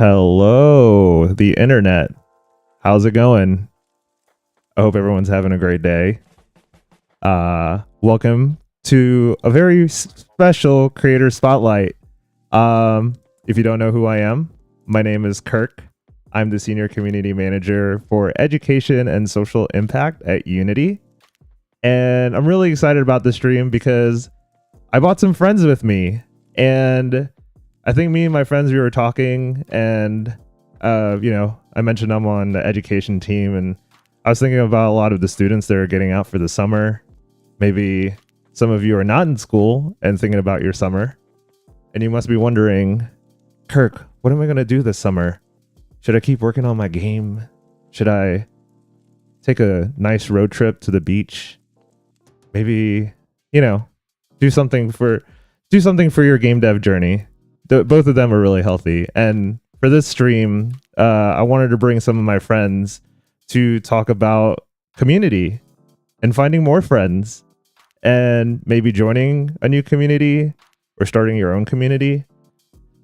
Hello, the internet. How's it going? I hope everyone's having a great day. Welcome to a very special creator spotlight. If you don't know who I am, my name is Kirk. I'm the senior community manager for education and social impact at Unity. And I'm really excited about this stream because I brought some friends with me, and I think me and my friends, we were talking, and I mentioned I'm on the education team, and I was thinking about a lot of the students that are getting out for the summer. Maybe some of you are not in school and thinking about your summer, and you must be wondering, Kirk, what am I going to do this summer? Should I keep working on my game? Should I take a nice road trip to the beach? Maybe, do something for your game dev journey. Both of them are really healthy. And for this stream, I wanted to bring some of my friends to talk about community and finding more friends and maybe joining a new community or starting your own community.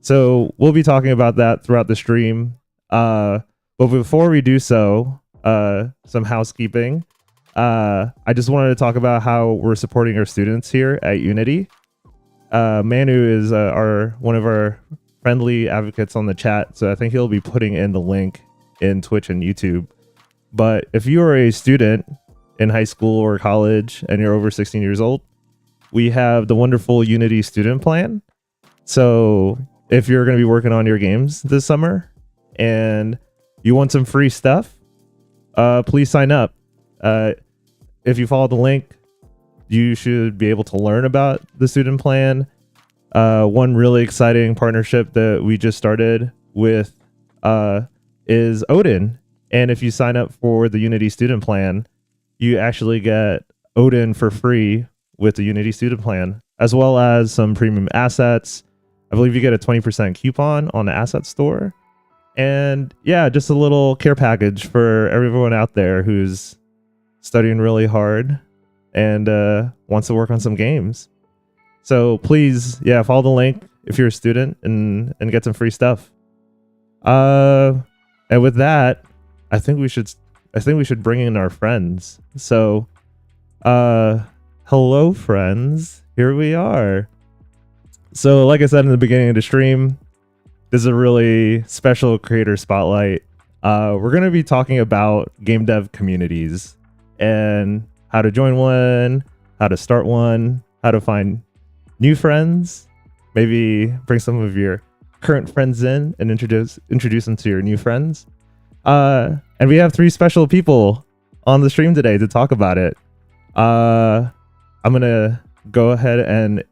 So we'll be talking about that throughout the stream. But before we do so, some housekeeping. I just wanted to talk about how we're supporting our students here at Unity. Manu is one of our friendly advocates on the chat, so I think he'll be putting in the link in Twitch and YouTube. But if you are a student in high school or college and you're over 16 years old, we have the wonderful Unity student plan. So if you're going to be working on your games this summer and you want some free stuff, please sign up. If you follow the link, you should be able to learn about the student plan. One really exciting partnership that we just started with is Odin. And if you sign up for the Unity student plan, you actually get Odin for free with the Unity student plan, as well as some premium assets. I believe you get a 20% coupon on the asset store. And yeah, just a little care package for everyone out there who's studying really hard and wants to work on some games. So please, follow the link if you're a student and get some free stuff. And with that, I think we should bring in our friends. So, hello friends, here we are. So like I said in the beginning of the stream, this is a really special creator spotlight. We're going to be talking about game dev communities and how to join one, how to start one, how to find new friends, maybe bring some of your current friends in and introduce them to your new friends. And we have three special people on the stream today to talk about it. I'm going to go ahead and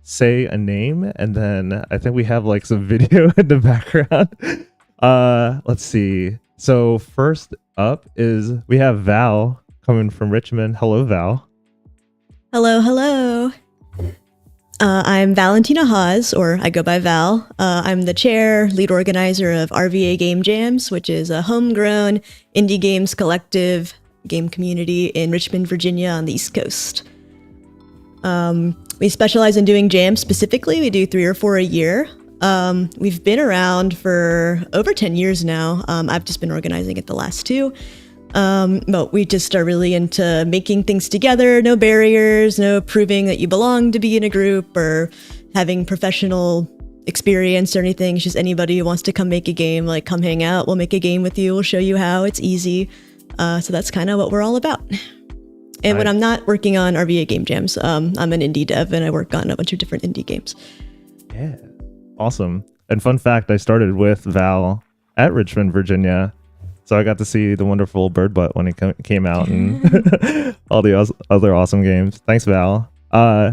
say a name, and then I think we have like some video in the background. Let's see. So first up is we have Val coming from Richmond. Hello, Val. Hello. I'm Valentina Haas, or I go by Val. I'm the chair, lead organizer of RVA Game Jams, which is a homegrown indie games collective game community in Richmond, Virginia on the East Coast. We specialize in doing jams specifically. We do 3 or 4 a year. We've been around for over 10 years now. I've just been organizing it the last 2. But we just are really into making things together, no barriers, no proving that you belong to be in a group or having professional experience or anything. It's just anybody who wants to come make a game, like come hang out, we'll make a game with you, we'll show you how, it's easy. So that's kind of what we're all about. And when I'm not working on RVA Game Jams, I'm an indie dev and I work on a bunch of different indie games. Yeah, awesome. And fun fact, I started with Val at Richmond, Virginia. So I got to see the wonderful Bird Butt when it came out and all the other awesome games. Thanks, Val.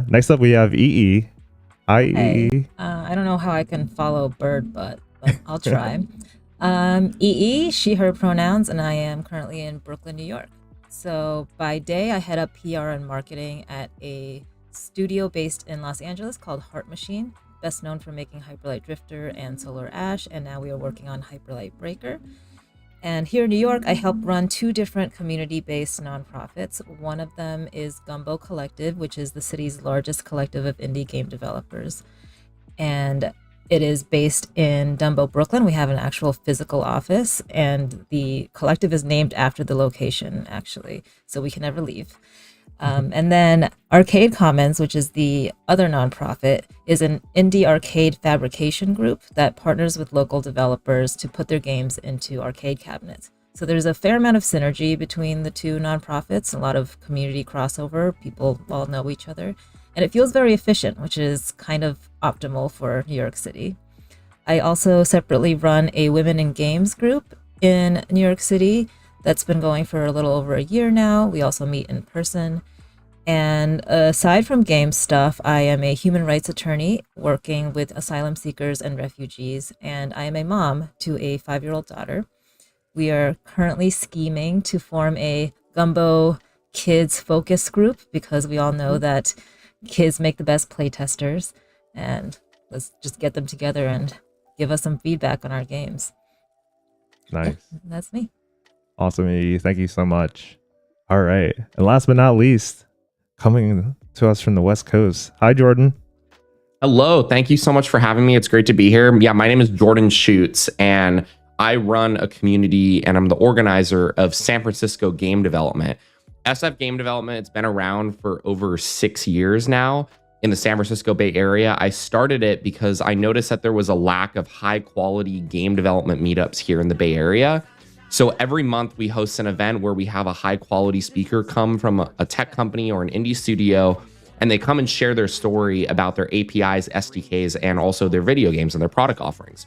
Next up, we have EE. Hi, EE. I don't know how I can follow Bird Butt, but I'll try. EE, she, her pronouns, and I am currently in Brooklyn, New York. So by day, I head up PR and marketing at a studio based in Los Angeles called Heart Machine, best known for making Hyperlight Drifter and Solar Ash, and now we are working on Hyperlight Breaker. And here in New York, I help run 2 different community-based nonprofits. One of them is Gumbo Collective, which is the city's largest collective of indie game developers. And It is based in Dumbo, Brooklyn. We have an actual physical office, and the collective is named after the location, actually, so we can never leave. And then Arcade Commons, which is the other nonprofit, is an indie arcade fabrication group that partners with local developers to put their games into arcade cabinets. So there's a fair amount of synergy between the two nonprofits, a lot of community crossover. People all know each other. And it feels very efficient, which is kind of optimal for New York City. I also separately run a Women in Games group in New York City that's been going for a little over a year now. We also meet in person. And aside from game stuff, I am a human rights attorney working with asylum seekers and refugees, and I am a mom to a 5-year-old daughter. We are currently scheming to form a Gumbo Kids focus group because we all know that kids make the best playtesters, and let's just get them together and give us some feedback on our games. Nice. That's me. Awesome, E. Thank you so much. All right. And last but not least, coming to us from the West Coast. Hi, Jordan. Hello. Thank you so much for having me. It's great to be here. Yeah, my name is Jordan Schutz, and I run a community, and I'm the organizer of San Francisco game development. SF Game Development, it's been around for over 6 years now in the San Francisco Bay Area. I started it because I noticed that there was a lack of high quality game development meetups here in the Bay Area. So every month we host an event where we have a high quality speaker come from a tech company or an indie studio, and they come and share their story about their APIs, SDKs, and also their video games and their product offerings.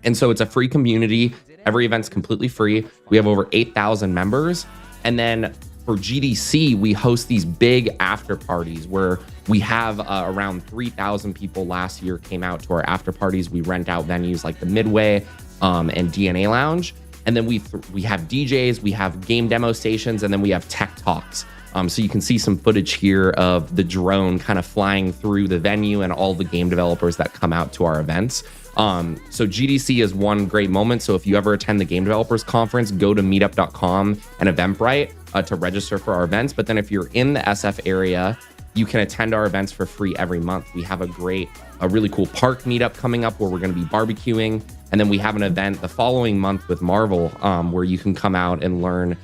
And so it's a free community. Every event's completely free. We have over 8,000 members. And then for GDC, we host these big after parties where we have around 3,000 people last year came out to our after parties. We rent out venues like the Midway and DNA Lounge. And then we have DJs, we have game demo stations, and then we have tech talks. So you can see some footage here of the drone kind of flying through the venue and all the game developers that come out to our events. So GDC is one great moment. So if you ever attend the Game Developers Conference, go to meetup.com and Eventbrite to register for our events. But then if you're in the SF area, you can attend our events for free every month. We have a really cool park meetup coming up where we're going to be barbecuing. And then we have an event the following month with Marvel where you can come out and learn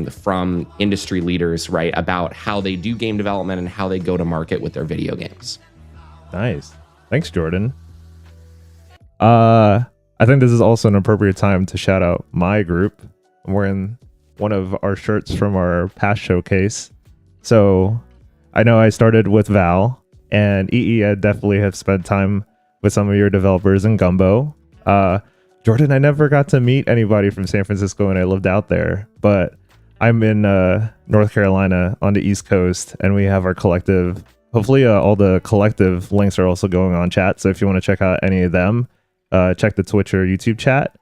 from industry leaders, right, about how they do game development and how they go to market with their video games. Nice. Thanks, Jordan. I think this is also an appropriate time to shout out my group. I'm wearing one of our shirts from our past showcase. So I know I started with Val, and EE, I definitely have spent time with some of your developers in Gumbo. Jordan, I never got to meet anybody from San Francisco when I lived out there, but I'm in North Carolina on the East Coast, and we have our collective. Hopefully all the collective links are also going on chat. So if you want to check out any of them, check the Twitch or YouTube chat.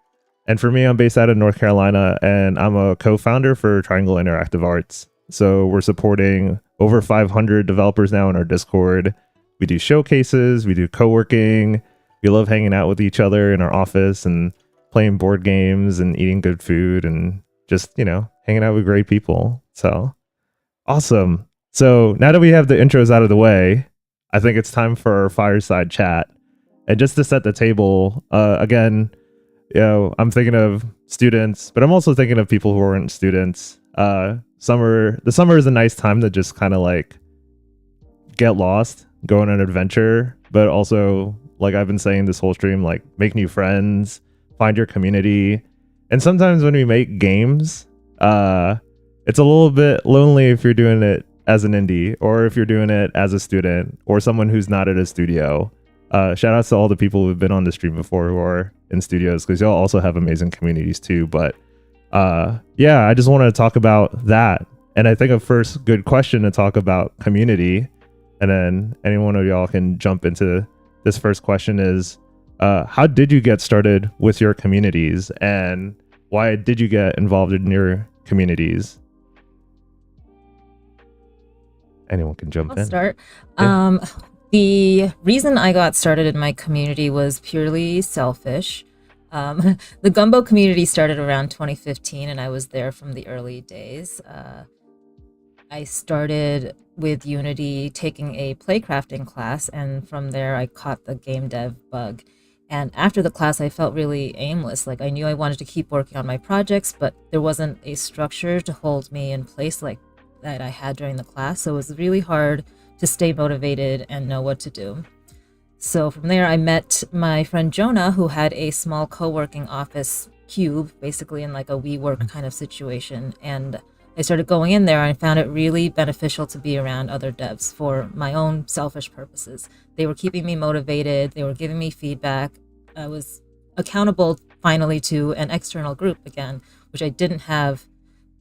And for me, I'm based out of North Carolina, and I'm a co-founder for Triangle Interactive Arts. So we're supporting over 500 developers now in our Discord. We do showcases, we do co-working. We love hanging out with each other in our office and playing board games and eating good food and just, hanging out with great people. So awesome. So now that we have the intros out of the way, I think it's time for our fireside chat. And just to set the table, again, I'm thinking of students, but I'm also thinking of people who aren't students. The summer is a nice time to just kind of like get lost, go on an adventure, but also, like I've been saying this whole stream, like make new friends, find your community. And sometimes when we make games, it's a little bit lonely if you're doing it as an indie or if you're doing it as a student or someone who's not at a studio. Shout outs to all the people who've been on the stream before who are in studios, because y'all also have amazing communities too. But I just wanted to talk about that. And I think a first good question to talk about community, and then any one of y'all can jump into this first question is, how did you get started with your communities, and why did you get involved in your communities? Anyone can jump in. I'll start. Yeah. The reason I got started in my community was purely selfish. The Gumbo community started around 2015, and I was there from the early days. I started with Unity taking a playcrafting class, and from there I caught the game dev bug. And after the class, I felt really aimless. Like I knew I wanted to keep working on my projects, but there wasn't a structure to hold me in place like that I had during the class. So it was really hard to stay motivated and know what to do. So from there, I met my friend Jonah, who had a small co-working office cube, basically in like a WeWork kind of situation. And I started going in there and I found it really beneficial to be around other devs for my own selfish purposes. They were keeping me motivated. They were giving me feedback. I was accountable finally to an external group again, which I didn't have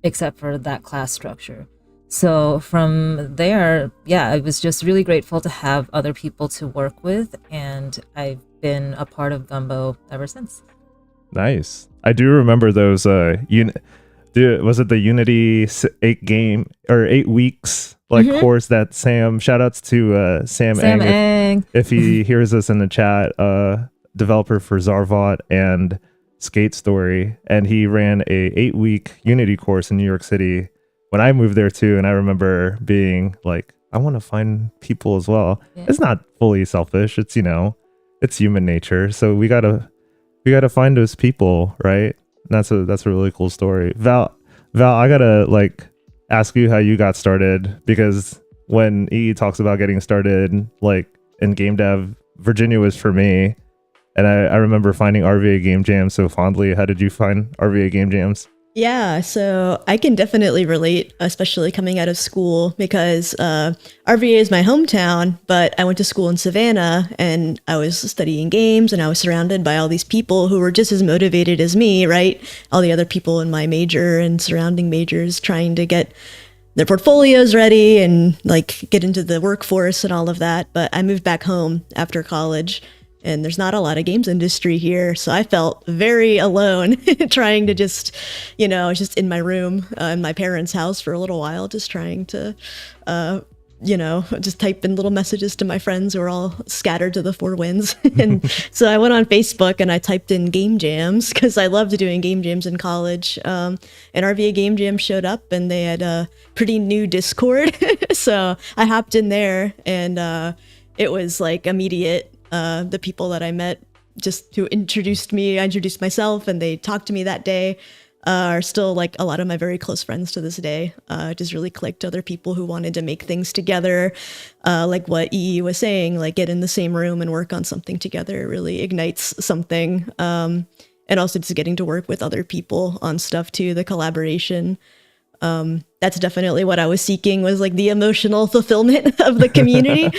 except for that class structure. So from there, yeah, I was just really grateful to have other people to work with, and I've been a part of Gumbo ever since. Nice. I do remember those. Was it the Unity 8 weeks course that Sam? Shoutouts to Sam Eng. If he hears us in the chat, developer for Zarvot and Skate Story, and he ran a 8-week Unity course in New York City when I moved there too. And I remember being like, I want to find people as well. Yeah. It's not fully selfish. It's, it's human nature. So we gotta find those people, right? And that's a really cool story. Val, I gotta ask you how you got started, because when E talks about getting started in game dev, Virginia was for me. And I remember finding RVA Game Jams so fondly. How did you find RVA Game Jams? Yeah, so I can definitely relate, especially coming out of school, because RVA is my hometown, but I went to school in Savannah and I was studying games and I was surrounded by all these people who were just as motivated as me, right? All the other people in my major and surrounding majors trying to get their portfolios ready and get into the workforce and all of that. But I moved back home after college, and there's not a lot of games industry here. So I felt very alone trying to just in my room in my parents' house for a little while, just trying to, just type in little messages to my friends who are all scattered to the four winds. And so I went on Facebook and I typed in Game Jams because I loved doing Game Jams in college. And RVA Game Jams showed up and they had a pretty new Discord. So I hopped in there and it was immediate. The people that I met just who introduced me, I introduced myself and they talked to me that day, are still a lot of my very close friends to this day. Just really clicked. Other people who wanted to make things together, like what EE was saying, get in the same room and work on something together really ignites something. And also just getting to work with other people on stuff too, the collaboration. That's definitely what I was seeking, was the emotional fulfillment of the community.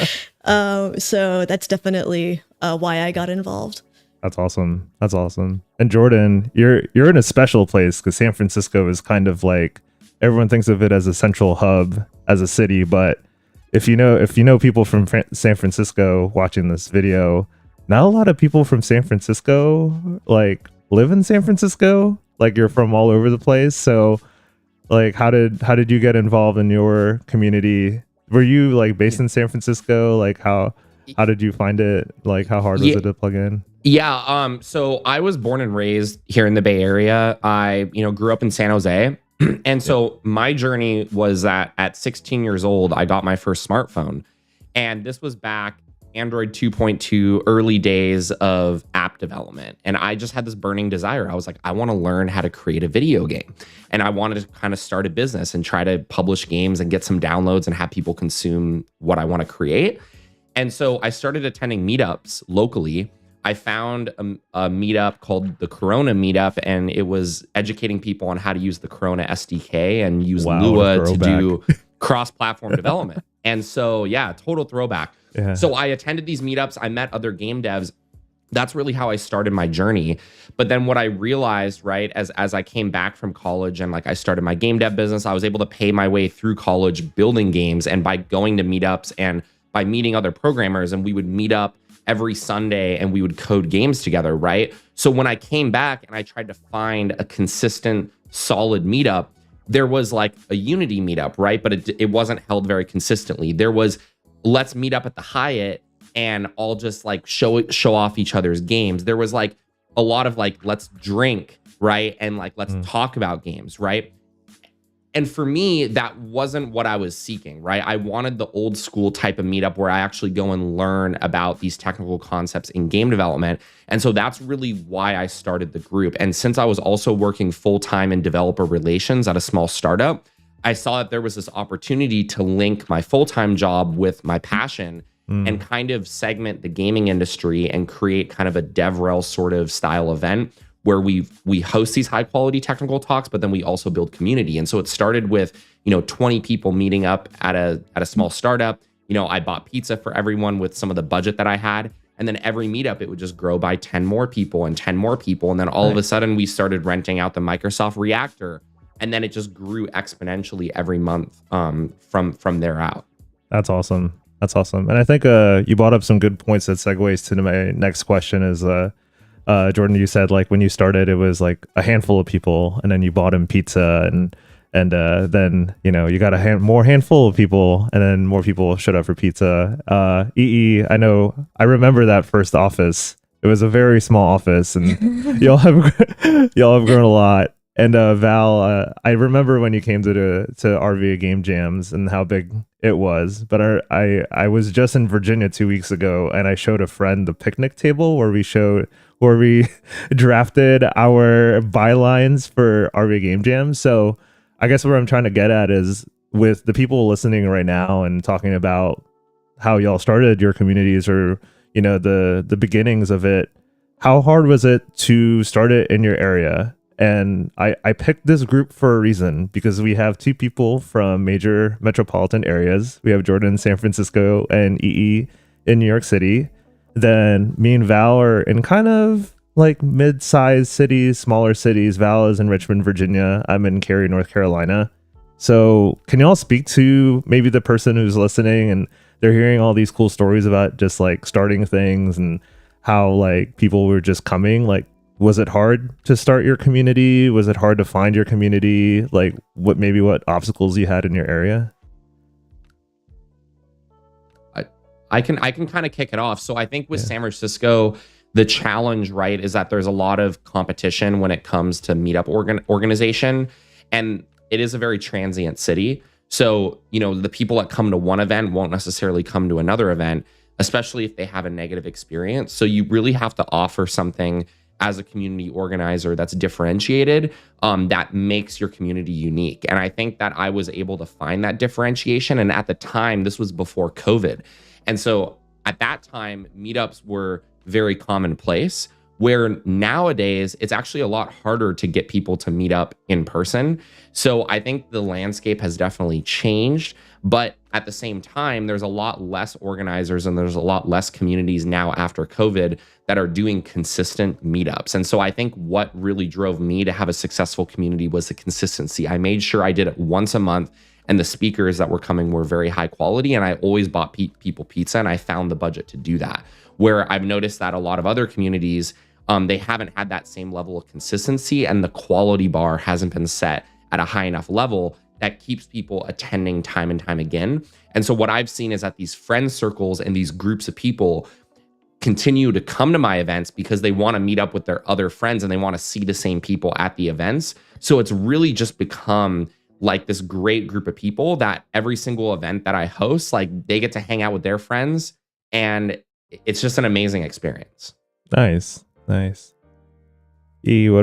So that's definitely why I got involved. That's awesome. And Jordan, you're in a special place because San Francisco is kind of everyone thinks of it as a central hub as a city, but if you know people from San Francisco watching this video, not a lot of people from San Francisco live in San Francisco. You're from all over the place. So how did you get involved in your community? Were you based in San Francisco? How did you find it? How hard was it to plug in? Yeah. So I was born and raised here in the Bay Area. I, grew up in San Jose. And so my journey was that at 16 years old, I got my first smartphone. And this was back Android 2.2, early days of app development. And I just had this burning desire. I was like, I want to learn how to create a video game. And I wanted to kind of start a business and try to publish games and get some downloads and have people consume what I want to create. And so I started attending meetups locally. I found a meetup called the Corona Meetup, and it was educating people on how to use the Corona SDK and use Lua to do cross-platform development. And so, yeah, total throwback. Yeah. So I attended these meetups. I met other game devs. That's really how I started my journey. But then what I realized, right, as I came back from college and I started my game dev business, I was able to pay my way through college building games. And by going to meetups and by meeting other programmers, and we would meet up every Sunday and we would code games together, right? So when I came back and I tried to find a consistent, solid meetup, there was a Unity meetup, right? But it wasn't held very consistently. There was, let's meet up at the Hyatt and all just show off each other's games. There was a lot of let's drink, right? And let's talk about games, right? And for me, that wasn't what I was seeking, right? I wanted the old school type of meetup where I actually go and learn about these technical concepts in game development. And so that's really why I started the group. And since I was also working full-time in developer relations at a small startup, I saw that there was this opportunity to link my full-time job with my passion and kind of segment the gaming industry and create kind of a DevRel sort of style event where we host these high quality technical talks, but then we also build community. And so it started with, 20 people meeting up at a small startup. I bought pizza for everyone with some of the budget that I had. And then every meetup, it would just grow by 10 more people and 10 more people. And then all of a sudden we started renting out the Microsoft Reactor. And then it just grew exponentially every month from there out. That's awesome. That's awesome. And I think you brought up some good points that segues to my next question is, Jordan, you said like when you started, it was like a handful of people and then you bought him pizza and then, you got a more handful of people and then more people showed up for pizza. I remember that first office. It was a very small office and y'all have grown a lot. And Val, I remember when you came to RVA Game Jams and how big it was. But I was just in Virginia 2 weeks ago, and I showed a friend the picnic table where we drafted our bylines for RVA Game Jams. So I guess what I'm trying to get at is with the people listening right now and talking about how y'all started your communities or the beginnings of it. How hard was it to start it in your area? And I picked this group for a reason because we have two people from major metropolitan areas. We have Jordan in San Francisco and EE in New York City. Then me and Val are in kind of like mid-sized cities, smaller cities. Val is in Richmond, Virginia. I'm in Cary, North Carolina. So can y'all speak to maybe the person who's listening and they're hearing all these cool stories about just like starting things and how like people were just coming? Like, was it hard to start your community? Was it hard to find your community? Like what obstacles you had in your area? I can kind of kick it off. So I think with San Francisco, the challenge, right, is that there's a lot of competition when it comes to meetup organization. And it is a very transient city. So, the people that come to one event won't necessarily come to another event, especially if they have a negative experience. So you really have to offer something as a community organizer that's differentiated, that makes your community unique. And I think that I was able to find that differentiation. And at the time, this was before COVID. And so at that time, meetups were very commonplace, where nowadays it's actually a lot harder to get people to meet up in person. So I think the landscape has definitely changed, but at the same time, there's a lot less organizers and there's a lot less communities now after COVID that are doing consistent meetups. And so I think what really drove me to have a successful community was the consistency. I made sure I did it once a month, and the speakers that were coming were very high quality, and I always bought people pizza, and I found the budget to do that. Where I've noticed that a lot of other communities, they haven't had that same level of consistency, and the quality bar hasn't been set at a high enough level that keeps people attending time and time again. And so what I've seen is that these friend circles and these groups of people continue to come to my events because they want to meet up with their other friends and they want to see the same people at the events. So it's really just become like this great group of people that every single event that I host, like they get to hang out with their friends, and it's just an amazing experience. Nice. What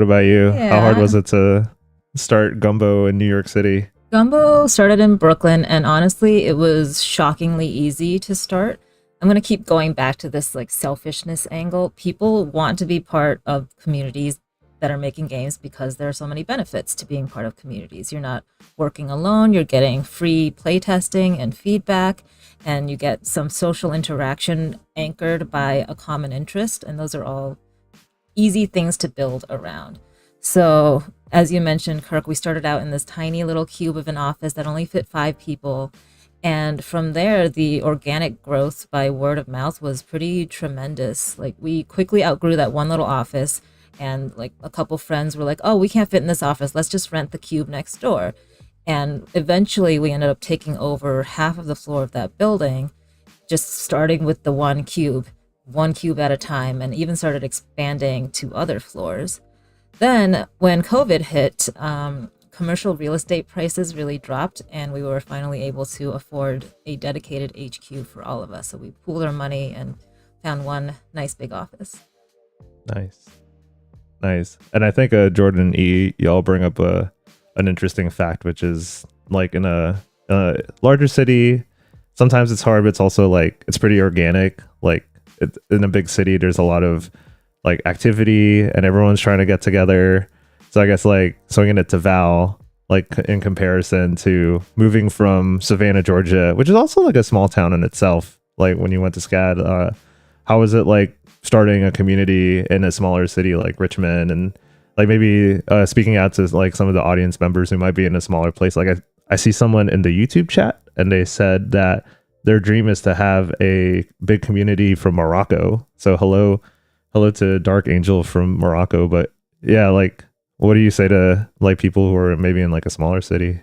about you? Yeah. How hard was it to start Gumbo in New York City? Gumbo started in Brooklyn, and honestly, it was shockingly easy to start. I'm going to keep going back to this like selfishness angle. People want to be part of communities that are making games because there are so many benefits to being part of communities. You're not working alone, you're getting free playtesting and feedback, and you get some social interaction anchored by a common interest, and those are all easy things to build around. So as you mentioned, Kirk, we started out in this tiny little cube of an office that only fit 5 people. And from there, the organic growth by word of mouth was pretty tremendous. Like we quickly outgrew that one little office, and like a couple friends were like, oh, we can't fit in this office. Let's just rent the cube next door. And eventually we ended up taking over half of the floor of that building, just starting with the one cube at a time, and even started expanding to other floors. Then when COVID hit, commercial real estate prices really dropped, and we were finally able to afford a dedicated HQ for all of us. So we pooled our money and found one nice big office. Nice. And I think Jordan E, y'all bring up an interesting fact, which is like in a larger city, sometimes it's hard, but it's also like it's pretty organic. Like in a big city, there's a lot of like activity and everyone's trying to get together. So I guess like swinging it to Val, like in comparison to moving from Savannah, Georgia, which is also like a small town in itself. Like when you went to SCAD, how was it like starting a community in a smaller city like Richmond? And like maybe speaking out to like some of the audience members who might be in a smaller place. Like I see someone in the YouTube chat and they said that their dream is to have a big community from Morocco. So hello to Dark Angel from Morocco. But yeah, like what do you say to like people who are maybe in like a smaller city?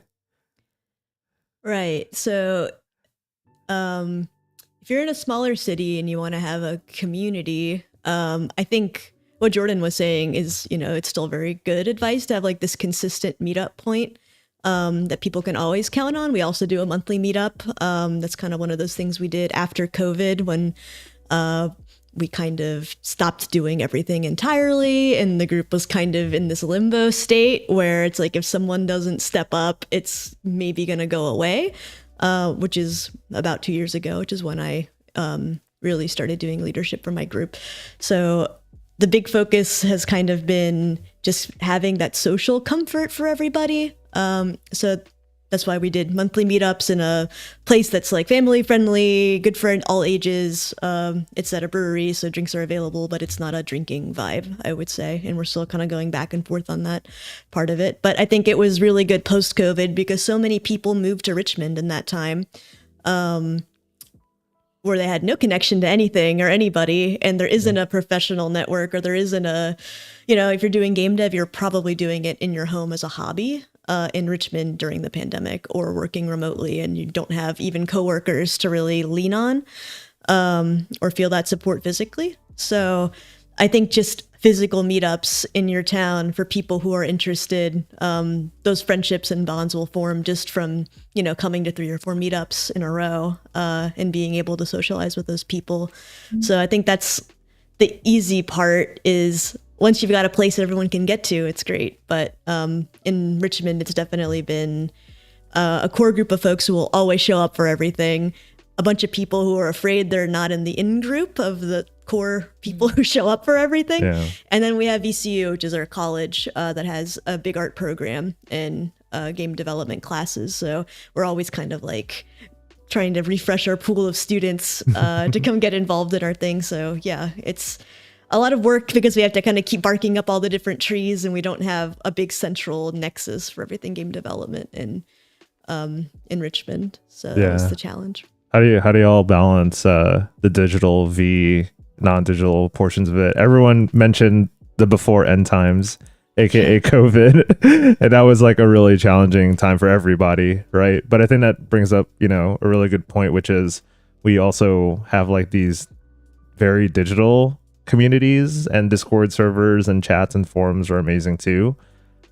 Right. So if you're in a smaller city and you want to have a community, I think what Jordan was saying is, it's still very good advice to have like this consistent meetup point that people can always count on. We also do a monthly meetup. That's kind of one of those things we did after COVID when we kind of stopped doing everything entirely, and the group was kind of in this limbo state where it's like if someone doesn't step up, it's maybe going to go away, which is about 2 years ago, which is when I really started doing leadership for my group. So the big focus has kind of been just having that social comfort for everybody. So that's why we did monthly meetups in a place that's like family friendly, good for all ages. It's at a brewery, so drinks are available, but it's not a drinking vibe, I would say. And we're still kind of going back and forth on that part of it. But I think it was really good post-COVID because so many people moved to Richmond in that time, where they had no connection to anything or anybody, and there isn't a professional network, or there isn't a, if you're doing game dev, you're probably doing it in your home as a hobby. In Richmond during the pandemic, or working remotely, and you don't have even coworkers to really lean on or feel that support physically. So I think just physical meetups in your town for people who are interested, those friendships and bonds will form just from, coming to 3 or 4 meetups in a row and being able to socialize with those people. Mm-hmm. So I think that's the easy part is once you've got a place everyone can get to, it's great. But in Richmond, it's definitely been a core group of folks who will always show up for everything. A bunch of people who are afraid they're not in the in group of the core people who show up for everything. Yeah. And then we have VCU, which is our college that has a big art program and game development classes. So we're always kind of like trying to refresh our pool of students to come get involved in our thing. So yeah, it's a lot of work because we have to kind of keep barking up all the different trees, and we don't have a big central nexus for everything game development in Richmond. So that was the challenge. How do you all balance the digital v non-digital portions of it? Everyone mentioned the before end times, aka COVID, and that was like a really challenging time for everybody, right? But I think that brings up, a really good point, which is we also have like these very digital communities, and Discord servers and chats and forums are amazing too,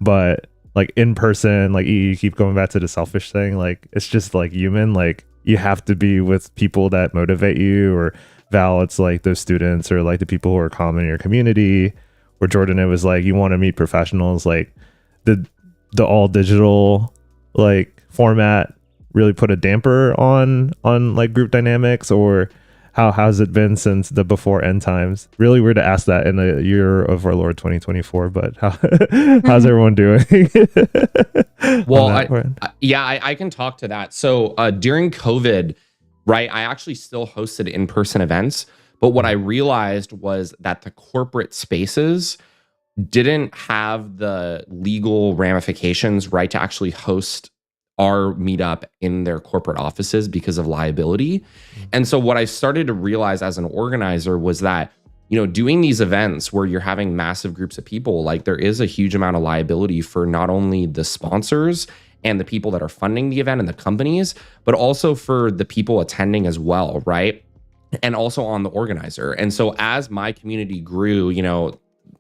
but like in person, like you keep going back to the selfish thing, like it's just like human, like you have to be with people that motivate you, or Val, it's like those students or like the people who are common in your community, or Jordan, it was like you want to meet professionals. Like the all digital like format really put a damper on like group dynamics, or how's it been since the before end times? Really weird to ask that in the year of our Lord 2024, but how's everyone doing? Well, I can talk to that. So during COVID, right, I actually still hosted in-person events, but what I realized was that the corporate spaces didn't have the legal ramifications, right, to actually host our meetup in their corporate offices because of liability. And so what I started to realize as an organizer was that, doing these events where you're having massive groups of people, like there is a huge amount of liability for not only the sponsors and the people that are funding the event and the companies, but also for the people attending as well, right? And also on the organizer. And so as my community grew,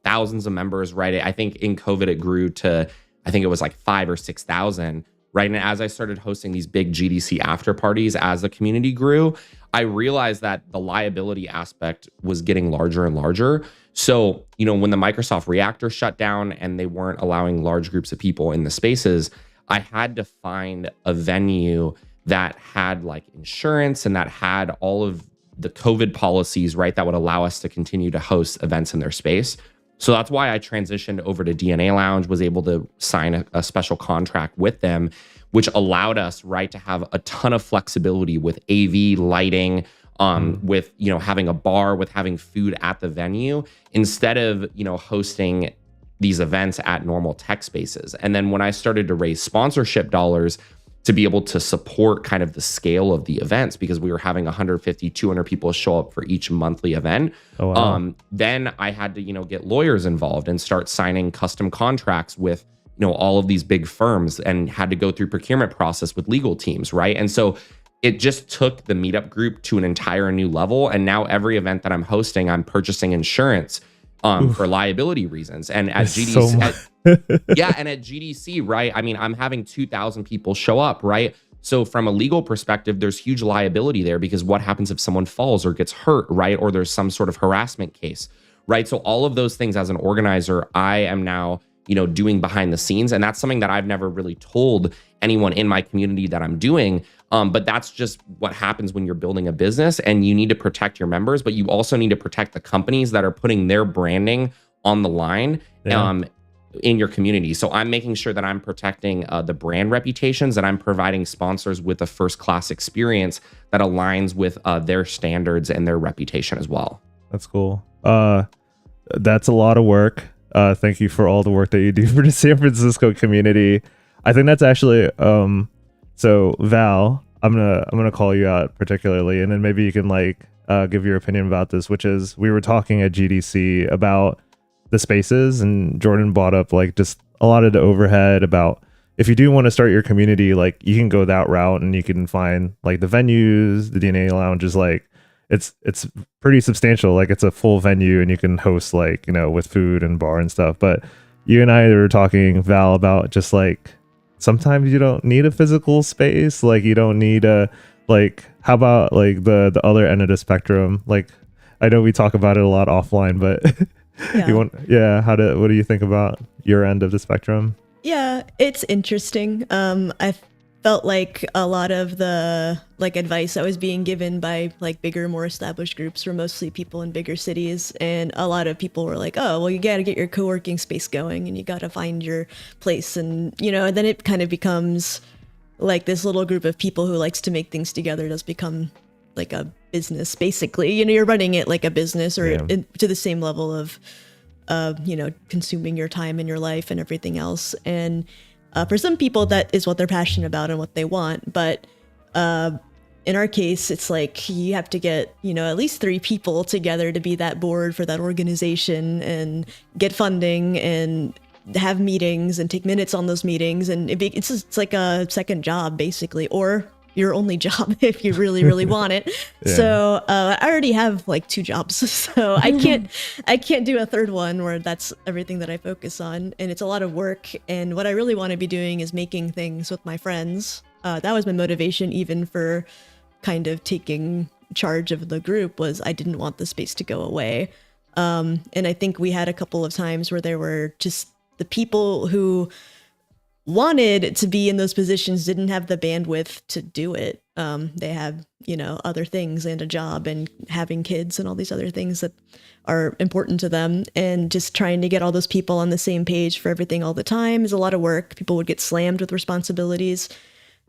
thousands of members, right? I think in COVID it grew to I think it was like 5,000 or 6,000. Right. And as I started hosting these big GDC after parties, as the community grew, I realized that the liability aspect was getting larger and larger. So, when the Microsoft reactor shut down and they weren't allowing large groups of people in the spaces, I had to find a venue that had like insurance and that had all of the COVID policies, right, that would allow us to continue to host events in their space. So that's why I transitioned over to DNA Lounge, was able to sign a special contract with them, which allowed us, right, to have a ton of flexibility with AV lighting, with, having a bar, with having food at the venue, instead of, hosting these events at normal tech spaces. And then when I started to raise sponsorship dollars to be able to support kind of the scale of the events, because we were having 150, 200 people show up for each monthly event. Oh, wow. Then I had to, get lawyers involved and start signing custom contracts with, all of these big firms, and had to go through procurement process with legal teams, right? And so it just took the meetup group to an entire new level. And now every event that I'm hosting, I'm purchasing insurance for liability reasons. And at GDC, and at GDC, right? I mean, I'm having 2,000 people show up, right? So from a legal perspective, there's huge liability there, because what happens if someone falls or gets hurt, right? Or there's some sort of harassment case, right? So all of those things as an organizer, I am now, doing behind the scenes. And that's something that I've never really told anyone in my community that I'm doing. But that's just what happens when you're building a business, and you need to protect your members, but you also need to protect the companies that are putting their branding on the line. In your community. So I'm making sure that I'm protecting the brand reputations, and I'm providing sponsors with a first-class experience that aligns with their standards and their reputation as well. That's cool. That's a lot of work. Thank you for all the work that you do for the San Francisco community. I think that's actually so Val, I'm gonna call you out particularly, and then maybe you can give your opinion about this, which is, we were talking at GDC about the spaces, and Jordan brought up just a lot of the overhead about, if you do want to start your community, you can go that route, and you can find the venues, the DNA Lounge is it's pretty substantial. It's a full venue, and you can host with food and bar and stuff. But you and I were talking, Val, about just sometimes you don't need a physical space. You don't need a how about the other end of the spectrum? I know we talk about it a lot offline, but what do you think about your end of the spectrum? Yeah, it's interesting. I felt like a lot of the advice that was being given by bigger, more established groups were mostly people in bigger cities, and a lot of people were like, oh, well, you got to get your co-working space going, and you got to find your place, and and then it kind of becomes this little group of people who likes to make things together does become a business, basically. You're running it like a business, or to the same level of consuming your time and your life and everything else. And for some people, that is what they're passionate about and what they want. But in our case, it's you have to get at least 3 people together to be that board for that organization, and get funding, and have meetings, and take minutes on those meetings. And it's like a second job, basically, or your only job if you really, really want it. Yeah. So I already have 2 jobs, so I can't do a third one where that's everything that I focus on, and it's a lot of work. And what I really want to be doing is making things with my friends. That was my motivation, even for kind of taking charge of the group, was I didn't want the space to go away. And I think we had a couple of times where there were just the people who wanted to be in those positions didn't have the bandwidth to do it. They have, other things, and a job, and having kids, and all these other things that are important to them. And just trying to get all those people on the same page for everything all the time is a lot of work. People would get slammed with responsibilities.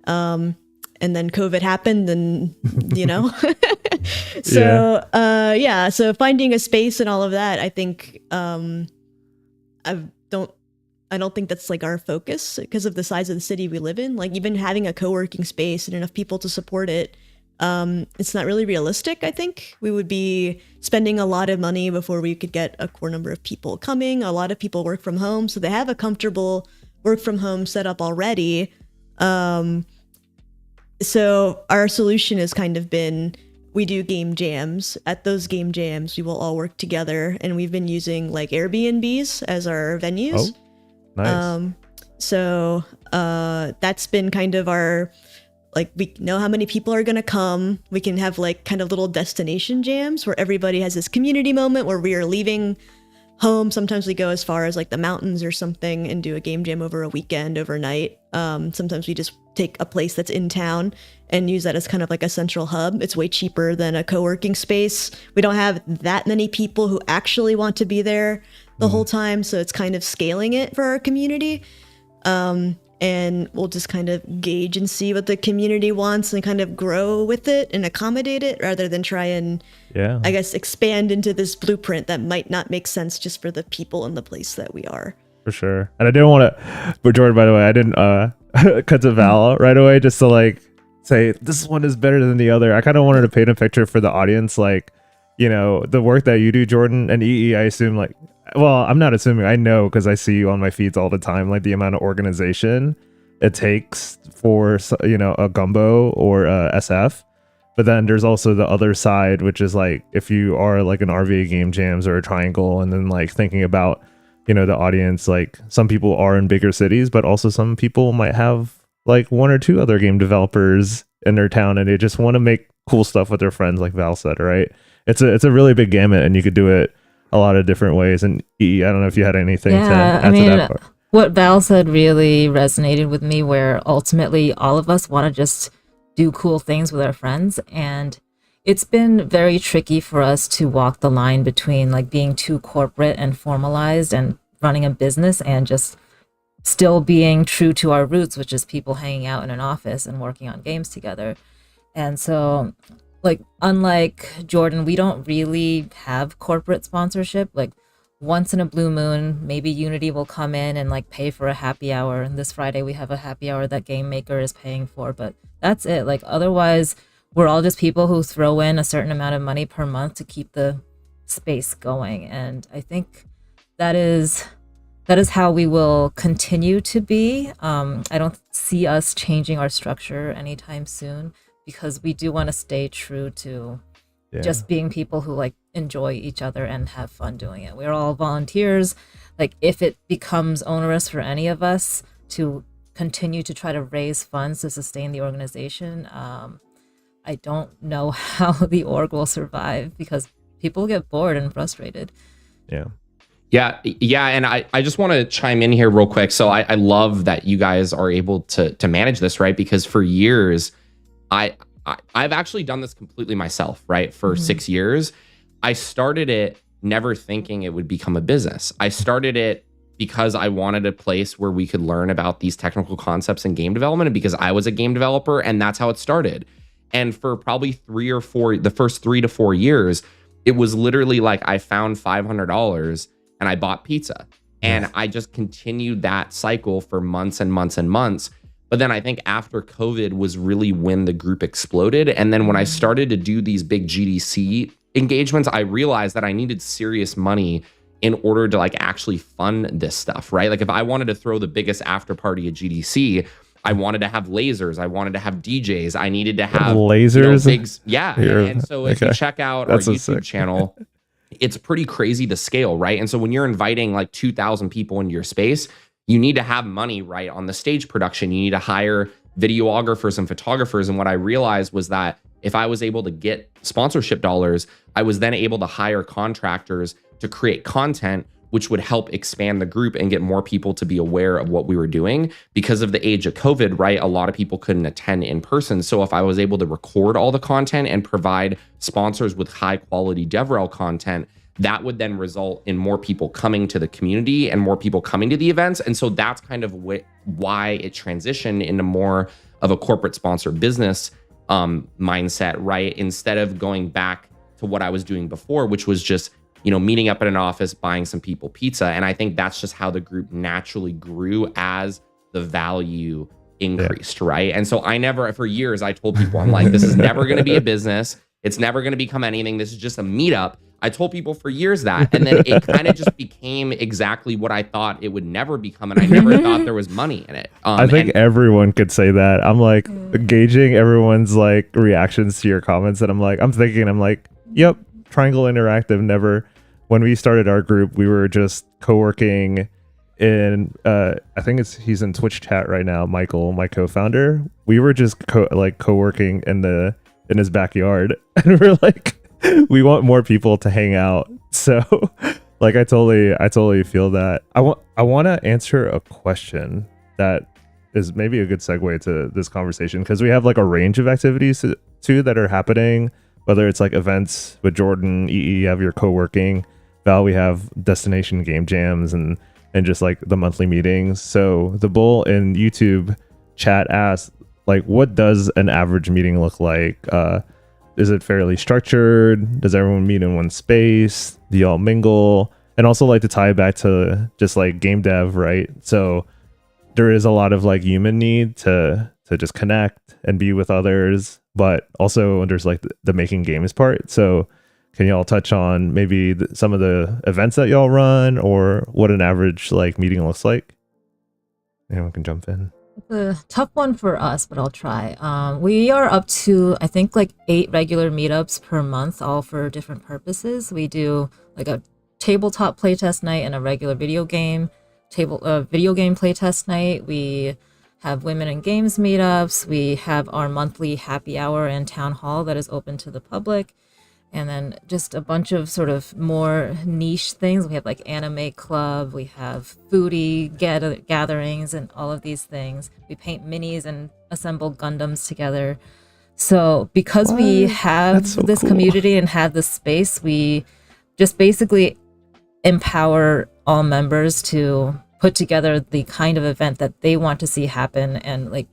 And then COVID happened, and, so, so finding a space and all of that, I think, I don't think that's our focus, because of the size of the city we live in. Even having a co-working space and enough people to support it, it's not really realistic. I think we would be spending a lot of money before we could get a core number of people coming. A lot of people work from home, so they have a comfortable work from home setup already. So our solution has kind of been, we do game jams. At those game jams, we will all work together, and we've been using Airbnbs as our venues. Oh. Nice. So that's been kind of our, like, we know how many people are going to come. We can have like kind of little destination jams where everybody has this community moment where we are leaving home. Sometimes we go as far as like the mountains or something and do a game jam over a weekend, overnight. Sometimes we just take a place that's in town and use that as kind of like a central hub. It's way cheaper than a co-working space. We don't have that many people who actually want to be there the whole time, so it's kind of scaling it for our community. And we'll just kind of gauge and see what the community wants and kind of grow with it and accommodate it rather than try and, I guess, expand into this blueprint that might not make sense just for the people in the place that we are. For sure. And I didn't want to, but Jordan, by the way, I didn't cut to Val right away just to like say this one is better than the other. I kind of wanted to paint a picture for the audience, like, you know, the work that you do, Jordan, and EE, I assume, like, well, I'm not assuming, I know because I see you on my feeds all the time, like the amount of organization it takes for, you know, a Gumbo or a SF. But then there's also the other side, which is like if you are like an RVA Game Jams or a Triangle, and then like thinking about, you know, the audience, like some people are in bigger cities, but also some people might have like one or two other game developers in their town and they just want to make cool stuff with their friends, like Val said, right? It's a really big gamut and you could do it a lot of different ways. And I don't know if you had anything to add to that part. What Val said really resonated with me, where ultimately all of us want to just do cool things with our friends. And it's been very tricky for us to walk the line between like being too corporate and formalized and running a business and just still being true to our roots, which is people hanging out in an office and working on games together. And so, like, unlike Jordan, we don't really have corporate sponsorship. Like, once in a blue moon, maybe Unity will come in and like pay for a happy hour. And this Friday we have a happy hour that Game Maker is paying for, but that's it. Like, otherwise, we're all just people who throw in a certain amount of money per month to keep the space going. And I think that is how we will continue to be. I don't see us changing our structure anytime soon, because we do want to stay true to just being people who like enjoy each other and have fun doing it. We're all volunteers. Like, if it becomes onerous for any of us to continue to try to raise funds to sustain the organization, I don't know how the org will survive, because people get bored and frustrated. Yeah, and I just want to chime in here real quick. So I love that you guys are able to manage this, right? Because for years, I've actually done this completely myself, right? For 6 years, I started it never thinking it would become a business. I started it because I wanted a place where we could learn about these technical concepts in game development, and because I was a game developer, and that's how it started. And for probably the first 3 to 4 years, it was literally like I found $500 and I bought pizza. And I just continued that cycle for months and months and months. But then I think after COVID was really when the group exploded. And then when I started to do these big GDC engagements, I realized that I needed serious money in order to like actually fund this stuff, right? Like, if I wanted to throw the biggest after party at GDC, I wanted to have lasers. I wanted to have DJs. I needed to have lasers. And so if you check out our YouTube channel, it's pretty crazy the scale, right? And so when you're inviting like 2,000 people into your space, you need to have money, right, on the stage production. You need to hire videographers and photographers. And what I realized was that if I was able to get sponsorship dollars, I was then able to hire contractors to create content, which would help expand the group and get more people to be aware of what we were doing. Because of the age of COVID, right, a lot of people couldn't attend in person. So if I was able to record all the content and provide sponsors with high quality DevRel content, that would then result in more people coming to the community and more people coming to the events. And so that's kind of why it transitioned into more of a corporate sponsor business mindset, right? Instead of going back to what I was doing before, which was just, you know, meeting up at an office, buying some people pizza. And I think that's just how the group naturally grew as the value increased, right? And so for years, I told people, I'm like, this is never going to be a business. It's never going to become anything. This is just a meetup. I told people for years that, and then it kind of just became exactly what I thought it would never become, and I never thought there was money in it. I think everyone could say that. I'm like gauging everyone's like reactions to your comments, and I'm like, yep, Triangle Interactive never. When we started our group, we were just co-working and I think he's in Twitch chat right now. Michael, my co-founder, we were just co-working in his backyard, and we're like, we want more people to hang out. So, like, I totally feel that. I want to answer a question that is maybe a good segue to this conversation, because we have like a range of activities too that are happening, whether it's like events with Jordan, EE, you have your co-working, Val, we have destination game jams and just like the monthly meetings. So the Bull in YouTube chat asked, like, what does an average meeting look like? Is it fairly structured? Does everyone meet in one space? Do y'all mingle? And also like to tie it back to just like game dev, right? So there is a lot of like human need to just connect and be with others, but also there's like the making games part. So can y'all touch on maybe some of the events that y'all run, or what an average like meeting looks like? Anyone can jump in. It's a tough one for us, but I'll try. We are up to, I think, like 8 regular meetups per month, all for different purposes. We do like a tabletop playtest night and a regular video game playtest night. We have women in games meetups. We have our monthly happy hour and town hall that is open to the public. And then just a bunch of sort of more niche things. We have like anime club, we have foodie gatherings and all of these things. We paint minis and assemble Gundams together. So because we have this cool community and have this space, we just basically empower all members to put together the kind of event that they want to see happen and like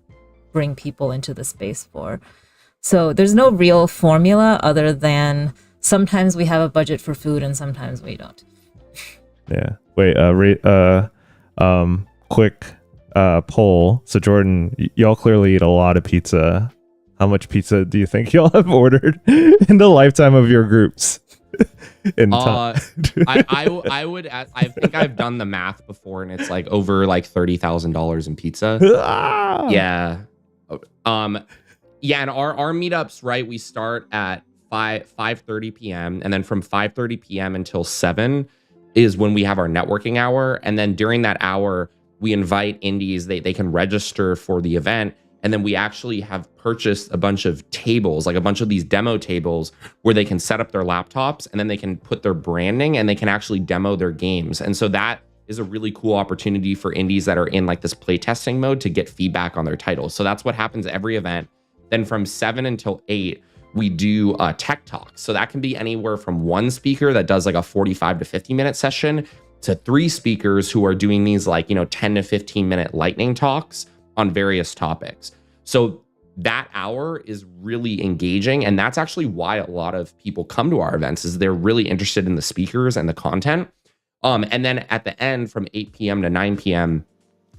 bring people into the space for. So there's no real formula other than sometimes we have a budget for food and sometimes we don't. Yeah. Wait, quick poll. So Jordan, y'all clearly eat a lot of pizza. How much pizza do you think y'all have ordered in the lifetime of your groups? I think I've done the math before, and it's like over like $30,000 in pizza. Yeah. Yeah, and our meetups, right, we start at 5:30 p.m. and then from 5:30 p.m. until 7 is when we have our networking hour. And then during that hour, we invite indies. They can register for the event. And then we actually have purchased a bunch of tables, like a bunch of these demo tables where they can set up their laptops and then they can put their branding and they can actually demo their games. And so that is a really cool opportunity for indies that are in like this playtesting mode to get feedback on their titles. So that's what happens at every event. Then from 7 until 8, we do tech talks. So that can be anywhere from one speaker that does like a 45 to 50 minute session to 3 speakers who are doing these like, 10 to 15 minute lightning talks on various topics. So that hour is really engaging. And that's actually why a lot of people come to our events, is they're really interested in the speakers and the content. And then at the end from 8 p.m. to 9 p.m.,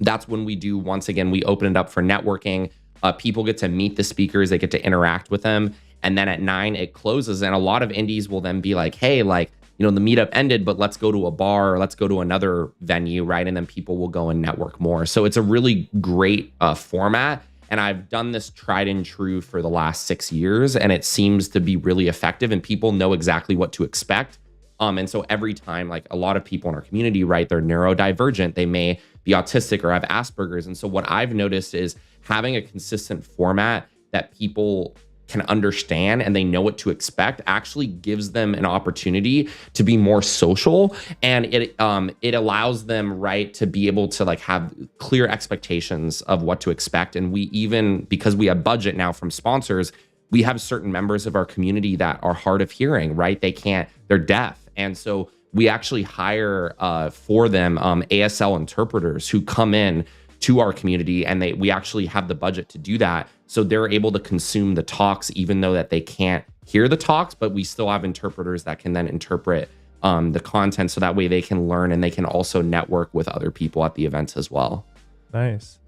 that's when we do, once again, we open it up for networking. People get to meet the speakers, they get to interact with them. And then at 9, it closes. And a lot of indies will then be like, hey, like, the meetup ended, but let's go to a bar or let's go to another venue, right? And then people will go and network more. So it's a really great format. And I've done this tried and true for the last 6 years, and it seems to be really effective and people know exactly what to expect. And so every time, like a lot of people in our community, right, they're neurodivergent, they may be autistic or have Asperger's. And so what I've noticed is having a consistent format that people can understand and they know what to expect actually gives them an opportunity to be more social, and it allows them, right, to be able to like have clear expectations of what to expect. And we even, because we have budget now from sponsors, we have certain members of our community that are hard of hearing, right? They're deaf. And so we actually hire for them ASL interpreters who come in to our community, and we actually have the budget to do that. So they're able to consume the talks, even though that they can't hear the talks, but we still have interpreters that can then interpret the content. So that way they can learn and they can also network with other people at the events as well. Nice.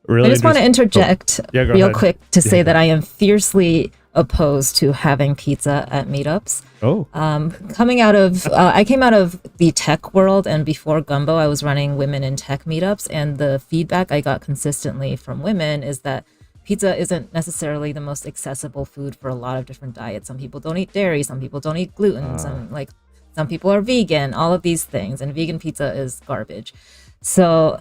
Really, I just want to interject real ahead. Quick to say that I am fiercely opposed to having pizza at meetups. I came out of the tech world, and before Gumbo, I was running women in tech meetups, and the feedback I got consistently from women is that pizza isn't necessarily the most accessible food for a lot of different diets. Some people don't eat dairy, some people don't eat gluten, some like some people are vegan, all of these things, and vegan pizza is garbage. So